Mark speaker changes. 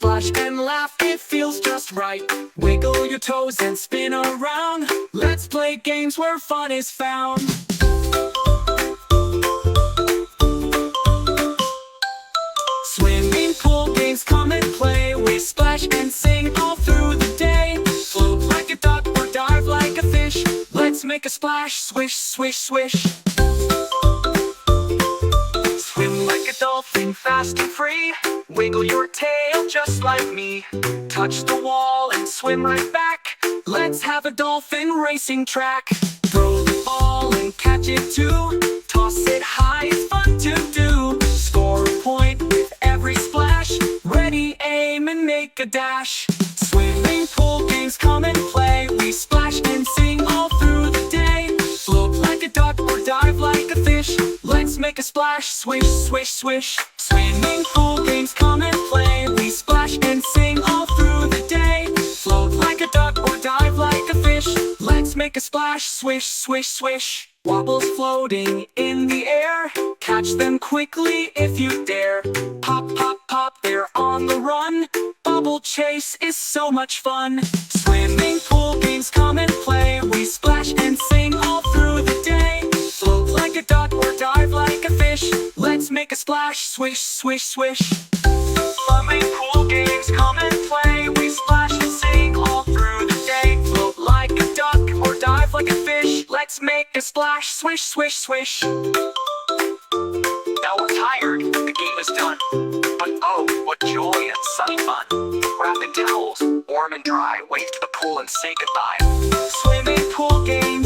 Speaker 1: splash and laugh, it feels just right. Wiggle your toes and spin around. Let's play games where fun is found. Swimming pool games, come and play. We splash and sing all through the day. Float like a duck or dive like a fish. Let's make a splash, swish, swish, swish. Swim like a dolphin, fast and free. Wiggle your tail just like me. Touch the wall and swim right back. Let's have a dolphin racing track. Throw the ball and catch it too. Toss it high, it's fun to do. Score a point with every splash. Ready, aim, and make a dash. Swimming pool games, come and play. We splash and sing all through the day. Float like a duck or dive like a fish. Let's make a splash, swish, swish, swish. Swimming pool games, come and play. We splash and sing all through the day. Float like a duck or dive like a fish. Let's make a splash, swish, swish, swish. Wobbles floating in the air. Catch them quickly if you dare. Pop, pop, pop, they're on the run. Bubble chase is so much fun. Swimming pool games, come and play. We splash and sing all through the day. Float like a duck or dive like a fish. Let's make a splash, swish, swish, swish. Swimming pool games, come and play. We splash and sing all through the day. Float like a duck or dive like a fish. Let's make a splash, swish, swish, swish. Now we're tired, the game is done. But oh, what joy and sunny fun. Wrap in towels, warm and dry. Wave to the pool and say goodbye. Swimming pool games,